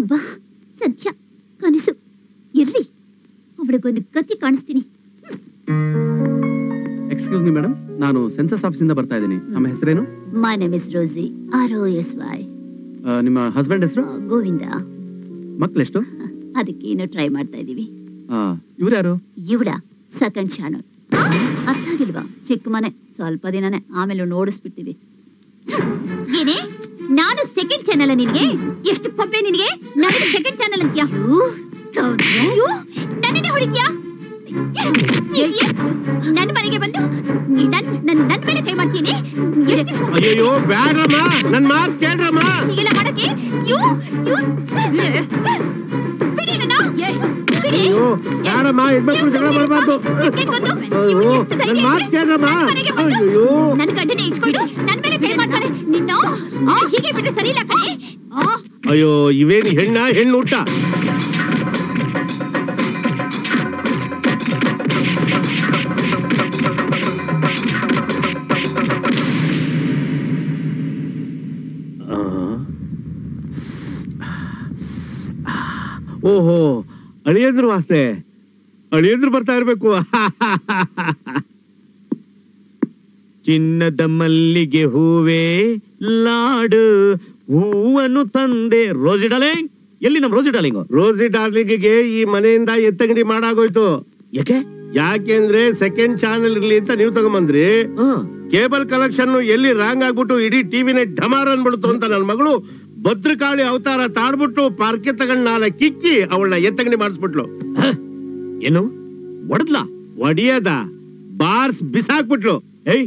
ಅಬ್ಬಾ ಸದ್ಯ ಕನಸು ಇರ್ಲಿ, ಅವಳಿಗೊಂದು ಗತಿ ಕಾಣಿಸ್ತೀನಿ. ಎಕ್ಸ್ಕ್ಯೂಸ್ ಮಿ ಮೇಡಮ್, ನಾನು ಸೆನ್ಸಸ್ ಆಫೀಸಿಂದ ಬರ್ತಾ ಇದ್ದೀನಿ. ನಮ್ಮ ಹೆಸರೇನು? My name is Rosy, ROSY. ನಿಮ್ಮ ಹಸ್ಬೆಂಡ್ ಹೆಸರು? ಗೋವಿಂದ. ಮಕ್ಕಳೆಷ್ಟು? ಅದಕ್ಕೆ ಏನು ಟ್ರೈ ಮಾಡ್ತಾ ಇದೀವಿ. ಇವ್ರು ಯಾರು? ಇವಳ ಸೆಕೆಂಡ್ ಚಾನಲ್. ಅರ್ಥ ಆಗಿಲ್ವಾ? ಚಿಕ್ಕ ಮನೆ, ಸ್ವಲ್ಪ ದಿನನೇ, ಆಮೇಲೆ ನೋಡಿಸ್ಬಿಡ್ತೀವಿ. ಏನೇ ನಾನು ಸೆಕೆಂಡ್ ಚಾನಲ್? ನಿನ್ಗೆ ಎಷ್ಟು ಪಪ್ಪೆ ನಿನ್ಗೆ? ನನಗೆ ಸೆಕೆಂಡ್ ಚಾನಲ್ ಅಂತ್ಯಾ? ನನ್ನೇ ಹೊಡಿದ್ಯಾ? ನನ್ನ ಮನೆಗೆ ಬಂದು ನನ್ನ ಮೇಲೆ ಕೈ ಮಾಡ್ತೀನಿ. ಅಯ್ಯೋ ಬ್ಯಾಡ್ರಮ್ಮ, ನನ್ನ ಮಾತು ಕೇಳ್ರಮ್ಮ. ಹೀಗೆಲ್ಲ ಮಾಡಕ್ಕೆ ಅಯ್ಯೋ ಯಾರಮ್ಮ, ಹೆಣ್ಮಕ್ಳು ಜಗಳ ಮಾಡಬಾರ್ದು. ನನ್ನ ಮಾತು ಕೇಳ್ರಮ್ಮ. ಅಯ್ಯೋ ನನ್ನ ಗಂಡನೇ ಇಟ್ಕೊಂಡು ನನ್ನ ಮೇಲೆ ಕೈ ಮಾಡ್ತಾಳೆ. ನಿನ್ನ ಹೀಗೆ ಬಿಟ್ರೆ ಸರಿ ಇಲ್ಲ ಕಣೆ. ಅಯ್ಯೋ ಇವೇನು ಹೆಣ್ಣು ಊಟ. ಓಹೋ ಅಳಿಯಂದ್ರು ವಾಸ್ತೆ, ಅಳಿಯಂದ್ರು ಬರ್ತಾ ಇರ್ಬೇಕು. ಚಿನ್ನದ ಮಲ್ಲಿಗೆ ಹೂವೇ ಲಾಡು ಹೂವನ್ನು ತಂದೆ. ರೋಸಿ ಡಾರ್ಲಿಂಗ್, ಎಲ್ಲಿ ನಮ್ ರೋಸಿ ಡಾರ್ಲಿಂಗ್? ರೋಸಿ ಡಾರ್ಲಿಂಗ್ಗೆ ಈ ಮನೆಯಿಂದ ಎತ್ತಂಗಡಿ ಮಾಡಾಗೋಯ್ತು. ಯಾಕೆಂದ್ರೆ ಸೆಕೆಂಡ್ ಚಾನೆಲ್ ಇರ್ಲಿ ಅಂತ ನೀವು ತಗೊಂಬಂದ್ರಿ. ಕೇಬಲ್ ಕಲೆಕ್ಷನ್ ಎಲ್ಲಿ ರಾಂಗ್ ಆಗ್ಬಿಟ್ಟು ಇಡೀ ಟಿವಿನೇ ಢಮಾರ್ ಅನ್ಬಿಡ್ತು ಅಂತ ನನ್ನ ಮಗಳು ಭದ್ರಕಾಳಿ ಅವತಾರ ತಾಡ್ಬಿಟ್ಟು ಪಾರ್ಕೆ ತಗೊಂಡ್ ನಾಳೆ ಕಿಕ್ಕಿ ಅವಳನ್ನ ಎತ್ತಂಗಡಿ ಮಾಡಿಸ್ಬಿಟ್ಲು. ಏನು ಒಡದ್ಲಾ? ಒಡಿಯದ ಬಾರ್ಸ್ ಬಿಸಾಕ್ಬಿಟ್ಲು. ಏಯ್,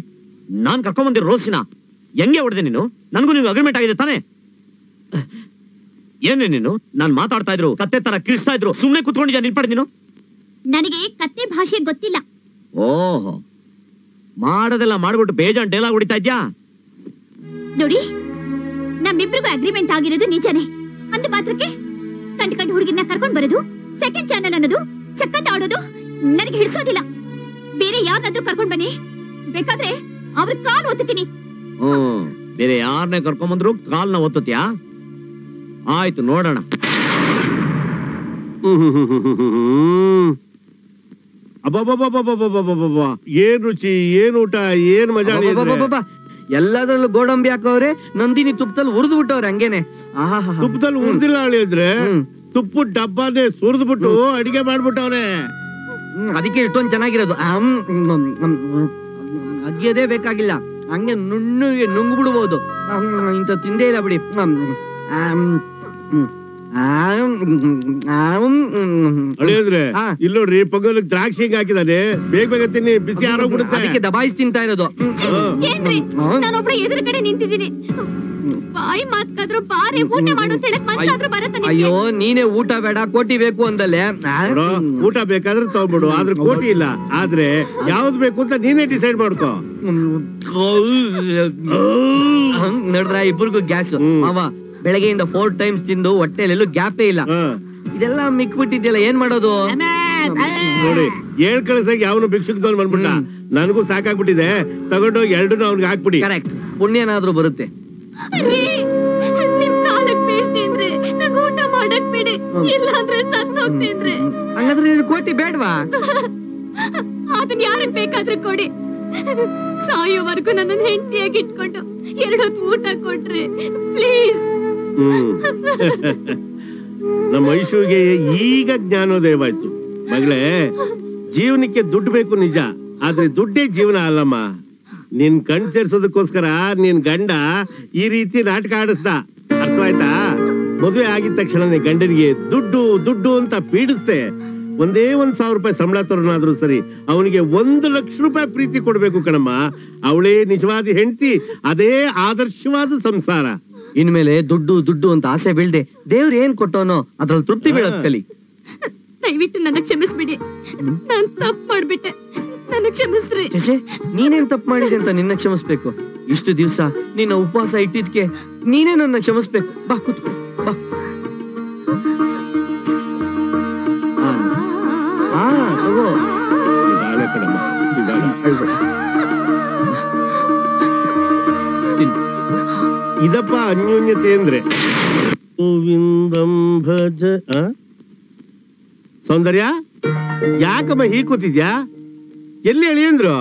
ನಾನ್ ಕರ್ಕೊಂಡ್ ಬಂದಿರೋ ರೋಸಿನ ಹೆಂಗೆ ಹೊಡೆದೆ ನೀನು? ನನ್ಗೂ ನೀವು ಅಗ್ರಿಮೆಂಟ್ ಆಗಿದೆ ತಾನೆ? ಏನೇ ನೀನು? ನಾನ್ ಮಾತಾಡ್ತಾ ಇದ್ರು ಕತ್ತೆ ತರ ಕಿಳಿಸ್ತಾ ಇದ್ರು, ಸುಮ್ನೆ ಕುತ್ಕೊಂಡಿದ್ಯಾ ನಿಲ್ಪಡ್ ನೀನು? ನನಗೆ ಕತ್ತೆ ಭಾಷೆ ಗೊತ್ತಿಲ್ಲ. ಓಹೋ, ಮಾಡೋದೆಲ್ಲ ಮಾಡ್ಬಿಟ್ಟು ಬೇಜಾನ್ ಡೈಲಾಗ್ ಹೊಡಿತಾ ಇದ್ಯಾ? ನೋಡಿ, ನಮ್ಮಿಬ್ರಿಗೂ ಅಗ್ರಿಮೆಂಟ್ ಆಗಿರೋದು ನಿಜಾನೇ. ಅಂದ ಮಾತ್ರಕ್ಕೆ ಕಂಡು ಹುಡುಗಿನ ಕರ್ಕೊಂಡ್ ಬರೋದು, ಸೆಕೆಂಡ್ ಚಾನಲ್ ಅನ್ನೋದು, ಚಕ್ಕಂತ ಆಡೋದು ನನಗೆ ಹಿಡಿಸೋದಿಲ್ಲ. ಬೇರೆ ಯಾರನ್ನಾದ್ರೂ ಕರ್ಕೊಂಡ್ ಬನ್ನಿ, ಬೇಕಾದ್ರೆ ಅವ್ರ ಕಾಲ್ ಒತ್ತುತ್ತೀನಿ. ಬೇರೆ ಯಾರನ್ನೇ ಕರ್ಕೊಂಡ್ ಬಂದ್ರು ಕಾಲ್ನ ಒತ್ತುತ್ತೀಯಾ? ಆಯ್ತು, ನೋಡೋಣ. ಅಬ್ಬಬ್ಬಬ್ಬಬ್ಬಬ್ಬಬ್ಬಬ್ಬ, ಏನ್ ರುಚಿ, ಏನ್ ಊಟ, ಏನ್ ಮಜಾ. ಎಲ್ಲದ್ರಲ್ಲೂ ಗೋಡಂಬಿ ಹಾಕವ್ರೆ, ನಂದಿನಿ ತುಪ್ಪದಲ್ಲಿ ಉರಿದು ಬಿಟ್ಟವ್ರೆ ಹಂಗೇನೆ. ತುಪ್ಪದಲ್ಲಿ ಉರ್ದಿಲ್ಲ ಅಳಿದ್ರೆ, ತುಪ್ಪದ ಡಬ್ಬಾನೇ ಸುರಿದ್ಬಿಟ್ಟು ಅಡಿಗೆ ಮಾಡ್ಬಿಟ್ಟವ್ರೆ. ಅದಕ್ಕೆ ಇಷ್ಟೊಂದ್ ಚೆನ್ನಾಗಿರೋದು. ಅಗ್ಯದೇ ಬೇಕಾಗಿಲ್ಲ, ಹಂಗೆ ನುಣ್ಣಗೆ ನುಂಗ್ ಬಿಡ್ಬೋದು. ಇಂತ ತಿಂದೇ ಇಲ್ಲ ಬಿಡಿ. ಅಳಿದ್ರೆ ಇಲ್ಲಿ ನೋಡ್ರಿ, ಪೊಂಗಲ್ಗೆ ದ್ರಾಕ್ಷಿ ಹಾಕಿದಾನೆ, ಬೇಗ ಬೇಗ ತಿನ್ನಿ, ಬಿಸಿ ಆರೋಗ್ಬಿಡುತ್ತೆ. ಅದಕ್ಕೆ ದಬಾಯಿಸಿ ತಿಂತಾ ಇರೋದು. ನಾನೊಬ್ಳ ಎದುರು ಕಡೆ ನಿಂತಿದ್ದೀನಿ. ಬಾಯಿ ಮಾತ್ಕಾದ್ರು ಬಾರಿ ಊಟ ಮಾಡೋ ಸೆಳಕ್ ಮನ್ಸಾದ್ರೂ ಬರತ್ತ. ಅಯ್ಯೋ, ನೀನೇ ಊಟ ಬೇಡ ಕೋಟಿ ಬೇಕು ಅಂದಲ್ಲೇ. ಊಟ ಬೇಕಾದ್ರೆ ತಗೊಂಡ್ಬಿಡು, ಆದ್ರೆ ಕೋಟಿ ಇಲ್ಲ. ಆದ್ರೆ ಯಾವ್ದು ಬೇಕು ಅಂತ ನೀನೇ ಡಿಸೈಡ್ ಮಾಡ್ಕೋ. ನೋಡ್ರ, ಇಬ್ಬರಿಗೂ ಗ್ಯಾಸ್. ಮಾವ ಬೆಳಗ್ಗೆಯಿಂದ 4 times ತಿಂದು ಹೊಟ್ಟೆಲೆಲ್ಲೂ ಗ್ಯಾಪೇ ಇಲ್ಲ. ಇದೆಲ್ಲ ಮಿಕ್ಬಿಟ್ಟಿದ್ಯಲ್ಲ, ಏನ್ ಮಾಡೋದು? ನೋಡಿ, 7 ಕಳಿಸಾಗ ಯಾವನು ಭಿಕ್ಷುಕದವ್ನು ಬಂದ್ಬಿಟ್ಟ. ನನಗೂ ಸಾಕಾಗ್ಬಿಟ್ಟಿದೆ, ತಗೊಂಡೋಗಿ 2 ಅವ್ನಿಗೆ ಹಾಕ್ಬಿಡಿ. ಕರೆಕ್ಟ್, ಪುಣ್ಯನಾದ್ರೂ ಬರುತ್ತೆ. ಊಟ ಮಾಡಕ್ ಬಿಡಿ, ಇಲ್ಲಾಂದ್ರೆ ಸತ್ತು ಹೋಗ್ತಿದ್ರೆ. ಹಂಗಾದ್ರೆ ನೀನು ಕೋಟಿ ಬೇಡವಾ? ಅದನ್ನ ಯಾರಕ್ ಬೇಕಾದ್ರೂ ಕೊಡಿ, ಸಾಯೋವರೆಗೂ ನನ್ನ ಹೆಂಡತಿಯಾಗಿ ಇಟ್ಕೊಂಡು 2 ಹೊತ್ತು ಊಟ ಕೊಟ್ರಿ ಪ್ಲೀಸ್. ನಮ್ಮ ಐಶುಗೆ ಈಗ ಜ್ಞಾನೋದಯವಾಯ್ತು. ಮಗಳೇ, ಜೀವನಕ್ಕೆ ದುಡ್ಡು ಬೇಕು ನಿಜ, ಆದ್ರೆ ದುಡ್ಡೇ ಜೀವನ ಅಲ್ಲಮ್ಮ. ನಿನ್ ಕಣ್ ಸೇರ್ಸೋದಕ್ಕೋಸ್ಕರ ನಿನ್ ಗಂಡ ಈ ರೀತಿ ನಾಟಕ ಆಡಿಸ್ದ, ಅರ್ಥವಾಯ್ತಾ? ಮದುವೆ ಆಗಿದ ತಕ್ಷಣ ಗಂಡನಿಗೆ ದುಡ್ಡು ದುಡ್ಡು ಅಂತ ಪೀಡಿಸ್ತೆ. ಒಂದೇ 1,000 ರೂಪಾಯಿ ಸಂಬಳ ತರೋನಾದ್ರೂ ಸರಿ, ಅವನಿಗೆ 1 ಲಕ್ಷ ರೂಪಾಯಿ ಪ್ರೀತಿ ಕೊಡ್ಬೇಕು ಕಣಮ್ಮ. ಅವಳೇ ನಿಜವಾದ ಹೆಂಡತಿ, ಅದೇ ಆದರ್ಶವಾದ ಸಂಸಾರ. ಇನ್ಮೇಲೆ ದುಡ್ಡು ದುಡ್ಡು ಅಂತ ಆಸೆ ಬೀಳ್ದೆ ದೇವ್ರು ಏನ್ ಕೊಟ್ಟವನೋ ಅದ್ರಲ್ಲಿ ತೃಪ್ತಿ ಬೀಳತ್ ಕಲಿ. ದಯವಿಟ್ಟು ನನ್ನ ಕ್ಷಮಿಸ್ಬಿಡಿ, ನಾನ್ ತಪ್ಪು ಮಾಡ್ಬಿಟ್ಟೆ, ನನ್ನ ಕ್ಷಮಿಸ್ರಿ. ಚೇಚೆ, ನೀನೇನ್ ತಪ್ಪು ಮಾಡಿದೆ ಅಂತ ನಿನ್ನ ಕ್ಷಮಿಸ್ಬೇಕು? ಇಷ್ಟು ದಿವ್ಸ ನಿನ್ನ ಉಪವಾಸ ಇಟ್ಟಿದ್ಕೆ ನೀನೇ ನನ್ನ ಕ್ಷಮಿಸ್ಬೇಕು. ಬಾ ಕೂತ್ಕೋ, ಬಾ. ತಗೋ. ಇದಪ್ಪ ಅನ್ಯೋನ್ಯತೆ ಅಂದ್ರೆ. ಗೋವಿಂದಂ ಭಜ. ಸೌಂದರ್ಯ, ಯಾಕಮ್ಮ ಹೀಗೆ ಕೂತಿದ್ಯಾ? ಎಲ್ಲಿ ಅಳಿಯಂದ್ರು?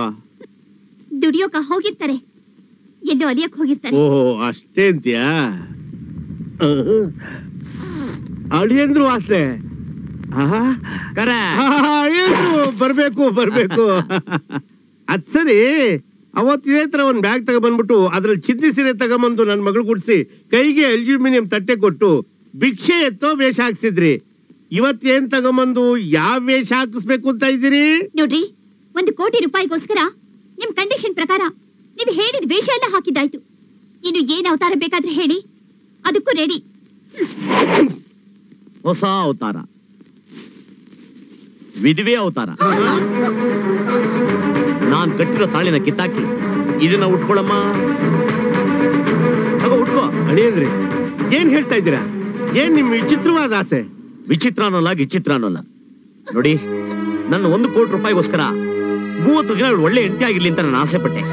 ದುಡಿಯೋಕ ಹೋಗಿರ್ತಾರೆ, ಎಲ್ಲೋ ಅಲಿಯಕ್ ಹೋಗಿರ್ತಾರೆ. ಓಹೋ, ಅಷ್ಟೇ ಅಂತೀಯಾ? ಅಳಿಯಂದ್ರು ವಾಸನೆ. ಬರ್ಬೇಕು ಬರ್ಬೇಕು. ಅದ್ ಸರಿ, ಅವತ್ತಿದೇ ತರ ಒಂದ್ ಬ್ಯಾಗ್ ತಗೊಂಡ್ಬಂದ್ಬಿಟ್ಟು ಅದ್ರಲ್ಲಿ ಚಿದ್ದಿ ಸೀರೆ ತಗೊಂಬಂದು ನನ್ ಮಗಳು ಗುಡ್ಸಿ ಕೈಗೆ ಅಲ್ಯೂಮಿನಿಯಂ ತಟ್ಟೆ ಕೊಟ್ಟು ಭಿಕ್ಷೆ ಎತ್ತೋ ವೇಷ ಹಾಕ್ಸಿದ್ರಿ. ಇವತ್ತೇನ್ ತಗೊಂಬಂದು ಯಾವ ವೇಷ ಹಾಕಿಸ್ಬೇಕು ಅಂತ ಇದ್ದೀರಿ? ನೋಡ್ರಿ, 1 ಕೋಟಿ ರೂಪಾಯಿಗೋಸ್ಕರ ನಿಮ್ ಕಂಡೀಷನ್ ಪ್ರಕಾರ ನೀವ್ ಹೇಳಿದ ವೇಷ ಎಲ್ಲ ಹಾಕಿದ್ದಾಯ್ತು. ಇನ್ನು ಏನ್ ಅವತಾರ ಬೇಕಾದ್ರೆ ಹೇಳಿ, ಅದಕ್ಕೂ ರೆಡಿ. ಹೊಸ ಅವತಾರ, ವಿಧವೆ ಅವತಾರ. ನಾನ್ ಕಟ್ಟಿರೋ ತಾಳಿನ ಕಿತ್ತಾಕಿ ಇದನ್ನ ಉಟ್ಕೊಳಮ್ಮ. ಉಟ್ಕೋ. ಅಳಿಯಂದ್ರಿ, ಏನ್ ಹೇಳ್ತಾ ಇದ್ದೀರಾ? ಏನ್ ನಿಮ್ ವಿಚಿತ್ರವಾದ ಆಸೆ? ವಿಚಿತ್ರ ಅನ್ನೋಲ್ಲ, ಗಿಚಿತ್ರ ಅನ್ನೋಲ್ಲ. ನೋಡಿ, ನನ್ನ 1 ಕೋಟಿ ರೂಪಾಯಿಗೋಸ್ಕರ 30 ದಿನ ಒಳ್ಳೆ ಹೆಂಡತಿ ಆಗಿರ್ಲಿ ಅಂತ ನಾನು ಆಸೆ ಪಟ್ಟೆ.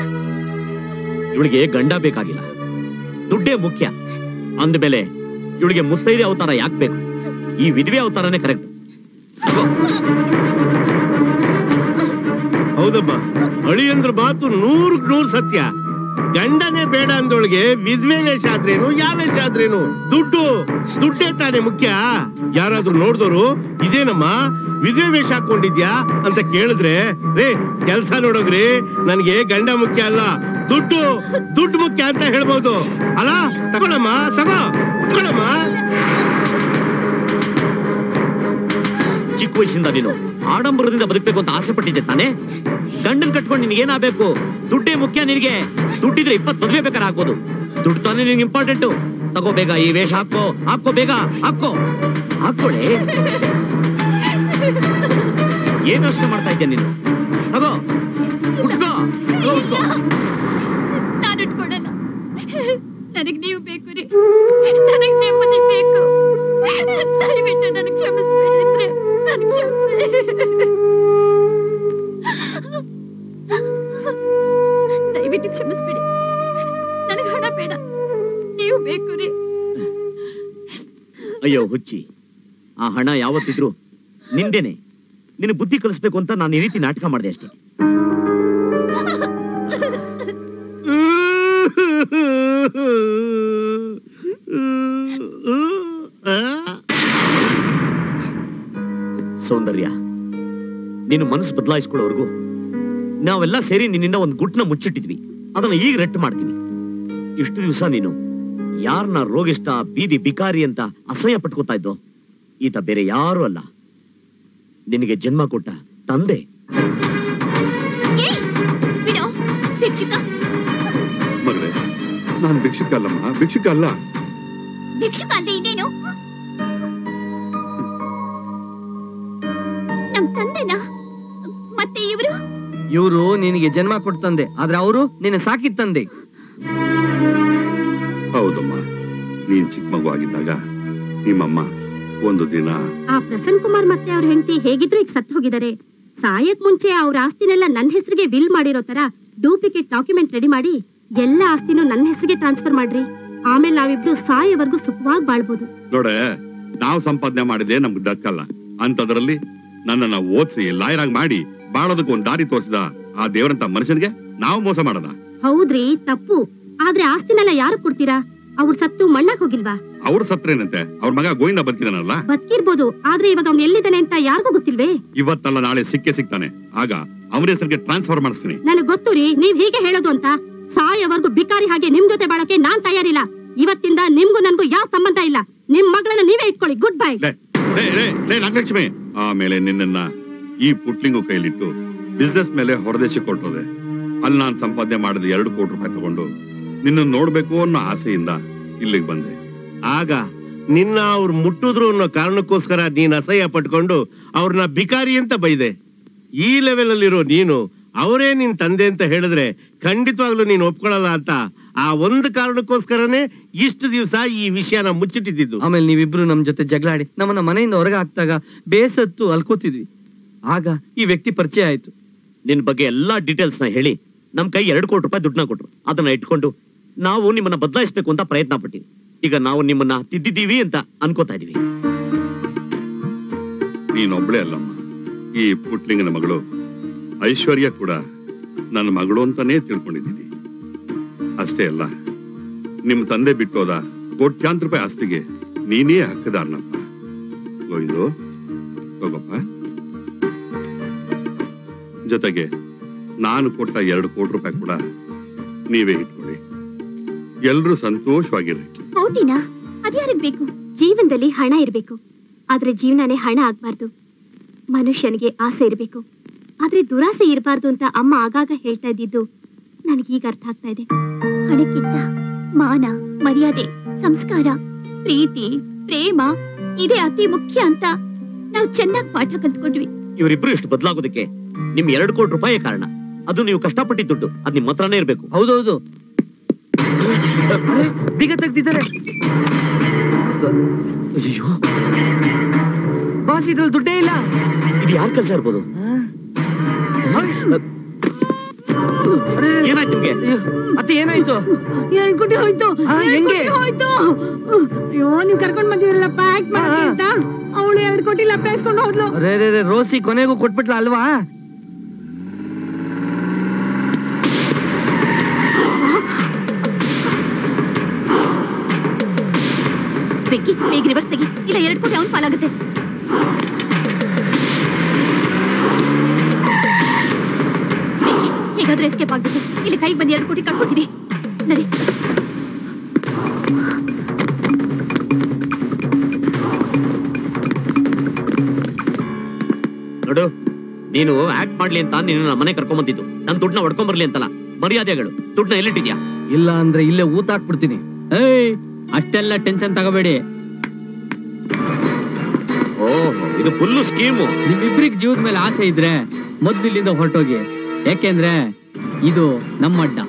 ಇವಳಿಗೆ ಗಂಡ ಬೇಕಾಗಿಲ್ಲ, ದುಡ್ಡೇ ಮುಖ್ಯ ಅಂದ್ಮೇಲೆ ಇವಳಿಗೆ ಮುತ್ತೈದೆ ಅವತಾರ ಯಾಕೆ ಬೇಕು? ಈ ವಿಧವೆ ಅವತಾರನೇ ಕರೆಕ್ಟ್. ಹೌದಮ್ಮ, ಅಳಿಯಂದ್ರ ಮಾತು 100ಕ್ಕೆ 100 ಸತ್ಯ. ಗಂಡನೇ ಬೇಡ ಅಂದೊಳಗೆ ವಿಧವೆ ವೇಷ ಆದ್ರೇನು, ಯಾವ ವೇಷ ಆದ್ರೇನು? ದುಡ್ಡೇ ತಾನೇ ಮುಖ್ಯ. ಯಾರಾದ್ರೂ ನೋಡಿದವರು ಇದೇನಮ್ಮ ವಿಧವೆ ವೇಷ ಹಾಕೊಂಡಿದ್ಯಾ ಅಂತ ಕೇಳಿದ್ರೆ, ರೇ ಕೆಲ್ಸ ನೋಡೋಗ್ರಿ, ನನ್ಗೆ ಗಂಡ ಮುಖ್ಯ ಅಲ್ಲ, ದುಡ್ಡು ಮುಖ್ಯ ಅಂತ ಹೇಳ್ಬೋದು ಅಲ್ಲ? ತಗೊಳಮ್ಮ, ತಗೊಳಮ್ಮ. ಚಿಕ್ಕ ವಯಸ್ಸಿಂದ ನೀನು ಆಡಂಬರದಿಂದ ಬದುಕಬೇಕು ಅಂತ ಆಸೆ ಪಟ್ಟಿದ್ದೆ ತಾನೆ? ಗಂಡನ್ ಕಟ್ಕೊಂಡು ನಿನ್ಗೇನಾಗಬೇಕು? ದುಡ್ಡೇ ಮುಖ್ಯ ನಿನಗೆ. ದುಡ್ಡಿದ್ರೆ 20 ಮದುವೆ ಬೇಕಾದ್ರೆ ಆಗ್ಬೋದು. ದುಡ್ಡು ತಾನೇ ನಿನ್ಗೆ ಇಂಪಾರ್ಟೆಂಟ್. ತಗೋ ಬೇಗ ಈ ವೇಷ ಹಾಕೋ ಬೇಗ ಹಾಕೊಳ್ಳಿ. ಏನು ಅಷ್ಟು ಮಾಡ್ತಾ ಇದ್ಯಾ ನೀನು? ತಗೋ, ಉಟ್ಕೋ. ನಾನು ಉಟ್ಕೊಡಲ್ಲ. ನನಗ್ ನೀವು ಬೇಕು ರೀ, ನನಗ್ ನೆಮ್ಮದಿ ಬೇಕು. ದಯವಿಟ್ಟು ನನಗೆ ಕ್ಷಮಿಸ್ಬೇಡಿ, ನನಗೆ ದಯವಿಟ್ಟು ಕ್ಷಮಿಸ್ಬೇಡಿ. ನನಗೆ ಹಣ ಬೇಡ, ನೀವು ಬೇಕು ರೀ. ಅಯ್ಯೋ ಹುಚ್ಚಿ, ಆ ಹಣ ಯಾವತ್ತಿದ್ರು ನಿಂದೇನೆ. ನಿನ್ನ ಬುದ್ಧಿ ಕಲಿಸ್ಬೇಕು ಅಂತ ನಾನು ಈ ರೀತಿ ನಾಟಕ ಮಾಡಿದೆ ಅಷ್ಟೇ. ಸೌಂದರ್ಯ, ನೀನು ಮನಸ್ಸು ಬದಲಾಯಿಸ್ಕೊಳ್ಳೋವರೆಗೂ ನಾವೆಲ್ಲ ಸೇರಿ ನಿನ್ನಿಂದ ಒಂದು ಗುಟ್ನ ಮುಚ್ಚಿಟ್ಟಿದ್ವಿ. ಅದನ್ನ ಈಗ ರೆಟ್ಟು ಮಾಡ್ತೀವಿ. ಇಷ್ಟು ದಿವಸ ನೀನು ಯಾರನ್ನ ರೋಗಿಷ್ಟ, ಬೀದಿ ಬಿಕಾರಿ ಅಂತ ಅಸಹ್ಯ ಪಟ್ಕೋತಾ ಇದ್ದೋ, ಈತ ಬೇರೆ ಯಾರು ಅಲ್ಲ, ನಿನಗೆ ಜನ್ಮ ಕೊಟ್ಟ ತಂದೆ. ಮಗಳೇ, ನಾನು ಭಿಕ್ಷುಕ ಅಲ್ಲಮ್ಮ, ಭಿಕ್ಷುಕ ಅಲ್ಲ. ಭಿಕ್ಷುಕ ಅಲ್ಲದೆ ಇನ್ನೇನು? ನಮ್ ತಂದೆನಾ? ಮತ್ತೆ ಇವರು ನಿನಗೆ ಜನ್ಮ ಕೊಡ್ತಂದೆ, ಆದ್ರೆ ಅವರು ನಿನ್ನ ಸಾಕಿದ ತಂದೆ. ಹೌದಮ್ಮ, ನೀನ್ ಚಿಕ್ಕ ಮಗು ಆಗಿದ್ದಾಗ ನಿಮ್ಮಮ್ಮ ಒಂದು ದಿನ ಆ ಪ್ರಸನ್ನ ಕುಮಾರ್ ಮತ್ತೆ ಅವ್ರ ಹೆಂಡತಿ ಹೇಗಿದ್ರು ಈಗ ಸತ್ತು ಹೋಗಿದ್ದಾರೆ. ಸಾಯಕ್ ಮುಂಚೆ ಅವ್ರ ಆಸ್ತಿನೆಲ್ಲ ನನ್ನ ಹೆಸರಿಗೆ ವಿಲ್ ಮಾಡಿರೋ ತರ ಡೂಪ್ಲಿಕೇಟ್ ಡಾಕ್ಯುಮೆಂಟ್ ರೆಡಿ ಮಾಡಿ ಎಲ್ಲ ಆಸ್ತಿನೂ ನನ್ನ ಹೆಸರಿಗೆ ಟ್ರಾನ್ಸ್ಫರ್ ಮಾಡ್ರಿ. ಆಮೇಲೆ ನಾವಿಬ್ರು ಸಾಯವರೆಗೂ ಸುಖವಾಗಿ ಬಾಳ್ಬೋದು. ನೋಡೆ, ನಾವು ಸಂಪಾದನೆ ಮಾಡಿದೆ ನಮ್ಗೆ ದಕ್ಕಲ್ಲ ಅಂತದ್ರಲ್ಲಿ ನನ್ನನ್ನ ಓದಿಸಿ ಲಾಯರ್ ಆಗಿ ಮಾಡಿ ಬಾಳೋದಕ್ಕೆ ಒಂದ್ ದಾರಿ ತೋರಿಸಿದ ಆ ದೇವರಂತ ಮನುಷ್ಯನಿಗೆ ನಾವು ಮೋಸ ಮಾಡದ? ಹೌದ್ರಿ, ತಪ್ಪು. ಆದ್ರೆ ಆಸ್ತಿನೆಲ್ಲ ಯಾರು ಕೊಡ್ತೀರಾ? ಅವ್ರು ಸತ್ತು ಮಣ್ಣಾಕ್ ಹೋಗಿಲ್ವಾ? ಅವ್ರು ಸತ್ರೇನಂತೆ, ಅವ್ರ ಮಗ ಗೋವಿಂದ ಬದುಕಿದಾನಲ್ಲ? ಬದುಕಿರ್ಬೋದು, ಆದ್ರೆ ಇವಾಗ ಅವ್ನು ಎಲ್ಲಿದ್ದಾನೆ ಅಂತ ಯಾರಿಗೂ ಗೊತ್ತಿಲ್ವೇ? ಇವತ್ತಲ್ಲ ನಾಳೆ ಸಿಗ್ತಾನೆ, ಆಗ ಅವನ ಹೆಸರಿಗೆ ಟ್ರಾನ್ಸ್ಫರ್ ಮಾಡಿಸ್ತೀನಿ. ನನಗ್ ಗೊತ್ತು ರೀ, ನೀವ್ ಹೀಗೆ ಹೇಳೋದು ಅಂತ. ಸಾಯವರೆಗೂ ಬಿಕಾರಿ ಹಾಗೆ ನಿಮ್ ಜೊತೆ ಬಾಳಕ್ಕೆ ನಾನ್ ತಯಾರಿಲ್ಲ. ಇವತ್ತಿಂದ ನಿಮ್ಗೂ ನನ್ಗೂ ಯಾವ ಸಂಬಂಧ ಇಲ್ಲ. ನಿಮ್ ಮಗಳನ್ನ ನೀವೇ ಇಟ್ಕೊಳ್ಳಿ. Good bye. ನಾಗಲಕ್ಷ್ಮಿ, ಆಮೇಲೆ ನಿನ್ನ ಈ ಪುಟ್ಲಿಂಗು ಕೈಲಿಟ್ಟು ಬಿಸ್ನೆಸ್ ಮೇಲೆ ಹೊರದೇಶಕ್ಕೆ ಕೊಟ್ಟೋದೆ. ಅಲ್ಲಿ ನಾನು ಸಂಪಾದನೆ ಮಾಡಿದ 2 ಕೋಟಿ ರೂಪಾಯಿ ತಗೊಂಡು ನಿನ್ನ ನೋಡ್ಬೇಕು ಅನ್ನೋ ಆಸೆಯಿಂದ ಇಲ್ಲಿಗೆ ಬಂದೆ. ಆಗ ನಿನ್ನ ಅವ್ರು ಮುಟ್ಟಿದ್ರು ಅನ್ನೋ ಕಾರಣಕ್ಕೋಸ್ಕರ ನೀನ್ ಅಸಹ್ಯ ಪಟ್ಕೊಂಡು ಅವ್ರನ್ನ ಬಿಕಾರಿ ಅಂತ ಬೈದೆ. ಈ ಲೆವೆಲ್ ಅಲ್ಲಿರೋ ನೀನು ಅವರೇ ನಿನ್ ತಂದೆ ಅಂತ ಹೇಳಿದ್ರೆ ಖಂಡಿತವಾಗ್ಲೂ ನೀನ್ ಒಪ್ಕೊಳ್ಳಲ್ಲ ಅಂತ ಆ ಒಂದು ಕಾರಣಕ್ಕೋಸ್ಕರನೇ ಇಷ್ಟು ದಿವಸ ಈ ವಿಷಯನ ಮುಚ್ಚಿಟ್ಟಿದ್ದು. ಆಮೇಲೆ ನೀವಿಬ್ರು ನಮ್ ಜೊತೆ ಜಗಳಾಡಿ ನಮ್ಮನ್ನ ಮನೆಯಿಂದ ಹೊರಗೆ ಹಾಕ್ತಾಗ ಬೇಸತ್ತು ಅಲ್ಕೋತಿದ್ವಿ. ಆಗ ಈ ವ್ಯಕ್ತಿ ಪರಿಚಯ ಆಯ್ತು. ನಿನ್ ಬಗ್ಗೆ ಎಲ್ಲಾ ಡೀಟೇಲ್ಸ್ ನ ಹೇಳಿ ನಮ್ ಕೈ 2 ಕೋಟಿ ರೂಪಾಯಿ ದುಡ್ಡನ್ನ ಕೊಟ್ರು. ಅದನ್ನ ಇಟ್ಕೊಂಡು ನಾವು ನಿಮ್ಮನ್ನ ಬದಲಾಯಿಸ್ಬೇಕು ಅಂತ ಪ್ರಯತ್ನ ಪಟ್ಟಿವಿ. ಈಗ ನಾವು ನಿಮ್ಮನ್ನ ತಿದ್ದಿದ್ದೀವಿ ಅಂತ ಅನ್ಕೋತಾ ಇದೀವಿ. ನೀನೊಬ್ಳೆ ಅಲ್ಲಮ್ಮ, ಈ ಪುಟ್ಲಿಂಗನ ಮಗಳು ಐಶ್ವರ್ಯ ಕೂಡ ನನ್ನ ಮಗಳು ಅಂತಾನೇ ತಿಳ್ಕೊಂಡಿದ್ದೀನಿ. ಅಷ್ಟೇ ಅಲ್ಲ, ನಿಮ್ ತಂದೆ ಬಿಟ್ಟೋದ ಕೋಟ್ಯಾಂತರ ರೂಪಾಯಿ ಆಸ್ತಿಗೆ ನೀನೇ ಹಕ್ಕದಾರನಪ್ಪ. ಗೋವಿಂದು, ಹೋಗಪ್ಪ. ಜೊತೆಗೆ ನಾನು ಕೊಟ್ಟ 2 ಕೋಟಿ ರೂಪಾಯಿ ಕೂಡ ನೀವೇ ಇಟ್ಕೊಳ್ಳಿ. ಎಲ್ರೂ ಸಂತೋಷವಾಗಿರ್ರಿ. ಕೋಟಿನಾ? ಅದ್ಯಾರಿಗೆ ಬೇಕು? ಜೀವನದಲ್ಲಿ ಹಣ ಇರ್ಬೇಕು, ಆದ್ರೆ ಜೀವನನೇ ಹಣ ಆಗ್ಬಾರ್ದು. ಮನುಷ್ಯನಿಗೆ ಆಸೆ ಇರ್ಬೇಕು, ಆದ್ರೆ ದುರಾಸೆ ಇರಬಾರ್ದು ಅಂತ ಅಮ್ಮ ಆಗಾಗ ಹೇಳ್ತಾ ಇದ್ದಿದ್ದು ನನಗೀಗ ಅರ್ಥ ಆಗ್ತಾ ಇದೆ. ಹಣಕ್ಕಿಂತ ಮಾನ, ಮರ್ಯಾದೆ, ಸಂಸ್ಕಾರ, ಪ್ರೀತಿ, ಪ್ರೇಮ ಇದೇ ಅತಿ ಮುಖ್ಯ ಅಂತ ನಾವು ಚೆನ್ನಾಗಿ ಪಾಠ ಕಲ್ತ್ಕೊಂಡ್ವಿ. ಇವರಿಬ್ರು ಇಷ್ಟು ಬದಲಾಗೋದಕ್ಕೆ ನಿಮ್ 2 ಕೋಟಿ ರೂಪಾಯಿ ಕಾರಣ. ಅದು ನೀವು ಕಷ್ಟಪಟ್ಟಿದ್ದ ದುಡ್ಡು, ಅದ್ ನಿಮ್ ಹತ್ರನೇ ಇರ್ಬೇಕು. ಹೌದೌದು. ಬೀಗ ತೆಗ್ದಿದ್ದಾರೆ. ಅಯ್ಯೋ, ಬಾಸ್ ಇದ್ರಲ್ಲಿ ದುಡ್ಡೇ ಇಲ್ಲ. ಇದು ಯಾರ್ ಕೆಲ್ಸ ಇರ್ಬೋದು? ಏನಾಯ್ತು ನಿಮ್ಗೆ? ಅತ್ತೆ ಏನಾಯ್ತು? 2 ಕೋಟಿ ಹೋಯ್ತು. ಹೆಂಗೆ ಹೋಯ್ತು? ಅಯ್ಯೋ, ನೀವ್ ಕರ್ಕೊಂಡ್ ಬಂದಿರಲ್ಲ ಪ್ಯಾಕ್ ಮಾಡಕ್ಕೆ ಅಂತ ಅವಳು 2 ಕೋಟಿ ಲಪ್ಪಿಸ್ಕೊಂಡು ಹೋದ್ಲು. ರೇ ರೋಸಿ ಕೊನೆಗೂ ಕೊಟ್ಬಿಟ್ಲ ಅಲ್ವಾ? ಬೆಕ್ಕಿ, ಬೇಗ ರಿವರ್ಸ್ ತೆಗಿ, ಇಲ್ಲ 2 ಕೋಟಿ ಅವನ್ ಪಾಲಾಗುತ್ತೆ. ಹೇಗಾದ್ರೂ ಎಸ್ಕೇಪ್ ಆಗ್ಬೇಕು. ಇಲ್ಲಿ ಕೈಗೆ ಬಂದು 2 ಕೋಟಿ ಕಟ್ಕೋತೀವಿ. ನಡಿ. ನೋಡು, ನೀನು ಆಕ್ಟ್ ಮಾಡ್ಲಿ ಅಂತ ನಿನ್ನ ಮನೆ ಕರ್ಕೊಂಡ್ ಬಂದಿದ್ದು. ನನ್ ದುಡ್ಡನ್ನ ಹೊಡ್ಕೊಂಡ್ ಬರ್ಲಿ ಅಂತಲ್ಲ. ಮರ್ಯಾದೆಗಳು, ದುಡ್ಡನ್ನ ಎಲ್ಲಿಟ್ಟಿದ್ಯಾ? ಇಲ್ಲ ಅಂದ್ರೆ ಇಲ್ಲೇ ಊತ ಹಾಕ್ಬಿಡ್ತೀನಿ. ಏಯ್, ಅಷ್ಟೆಲ್ಲ ಟೆನ್ಷನ್ ತಗೋಬೇಡಿ. ಓಹೋ, ಇದು ಫುಲ್ ಸ್ಕೀಮು. ನಿಮ್ಮಿಬ್ರಿಗೆ ಜೀವದ ಮೇಲೆ ಆಸೆ ಇದ್ರೆ ಮೊದ್ಲು ಇಲ್ಲಿಂದ ಹೊರಟೋಗಿ. ಯಾಕೆಂದ್ರೆ ಇದು ನಮ್ಮ ಅಡ್ಡ.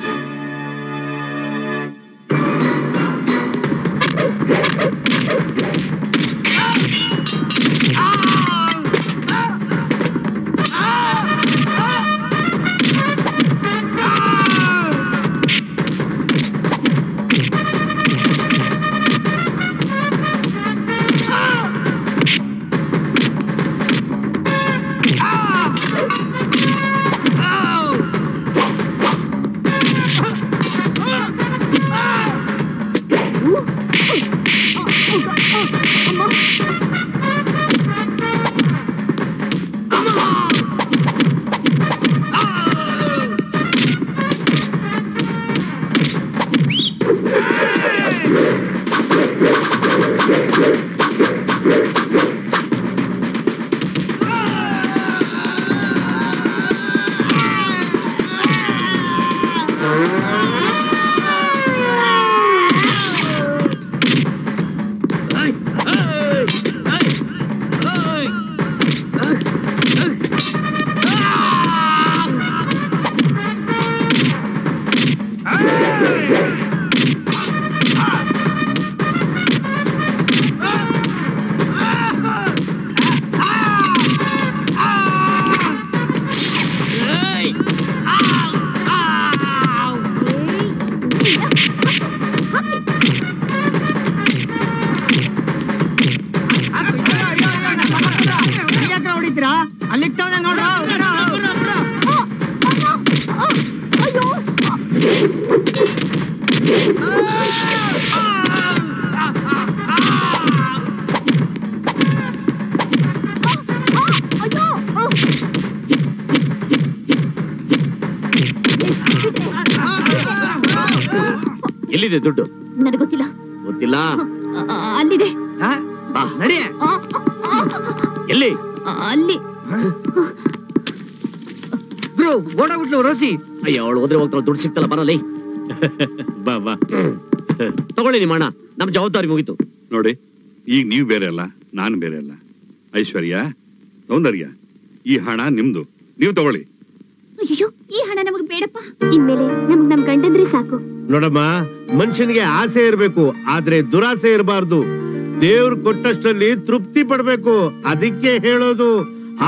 ಎಲ್ಲಿದೆ ದುಡ್ಡು? ನನಗೆ ಗೊತ್ತಿಲ್ಲ. ಗೊತ್ತಿಲ್ಲ? ಅಲ್ಲಿದೆ. ನಡಿ. ಎಲ್ಲಿ? ಅಲ್ಲಿ. ಬ್ರೋ, ಓಡಾಬಿಟ್ಲು ರೋಸಿ. ಅಯ್ಯ, ಅವಳು ಹೋದ್ರೆ ಹೋಗ್ತಾಳೆ, ದುಡ್ಡು ಸಿಗ್ತಲ್ಲ, ಬರಲಿ. ಬಾ ಬಾ. ತಗೊಳ್ಳಿ ನಿಮ್ಮ ಹಣ, ನಮ್ ಜವಾಬ್ದಾರಿ ಮುಗೀತು. ನೋಡಿ, ಈಗ ನೀವು ಬೇರೆ ಅಲ್ಲ, ನಾನು ಬೇರೆ ಅಲ್ಲ. ಐಶ್ವರ್ಯ, ಸೌಂದರ್ಯ, ಈ ಹಣ ನಿಮ್ದು, ನೀವು ತಗೊಳ್ಳಿ. ಅಯ್ಯೋ, ಈ ಹಣ ನಮಗ್ ಬೇಡಪ್ಪ. ಇನ್ಮೇಲೆ ನಮಗ್ ನಮ್ ಗಂಡಂದ್ರೆ ಸಾಕು. ನೋಡಮ್ಮ, ಮನುಷ್ಯನಿಗೆ ಆಸೆ ಇರ್ಬೇಕು, ಆದ್ರೆ ದುರಾಸೆ ಇರಬಾರ್ದು. ದೇವ್ರು ಕೊಟ್ಟಷ್ಟಲ್ಲಿ ತೃಪ್ತಿ ಪಡ್ಬೇಕು. ಅದಕ್ಕೆ ಹೇಳೋದು,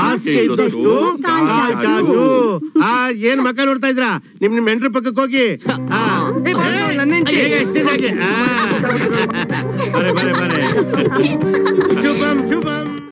ಆಸೆ ಇದ್ದಷ್ಟು ಕಾಲ ಚಾಚು. ಏನ್ ಮಕ್ಕ ನೋಡ್ತಾ ಇದ್ರಾ? ನಿಮ್ ಹೆಂಡ್ರ ಪಕ್ಕಕ್ಕೆ ಹೋಗಿ. ಹೋಗ್ತೀನಿ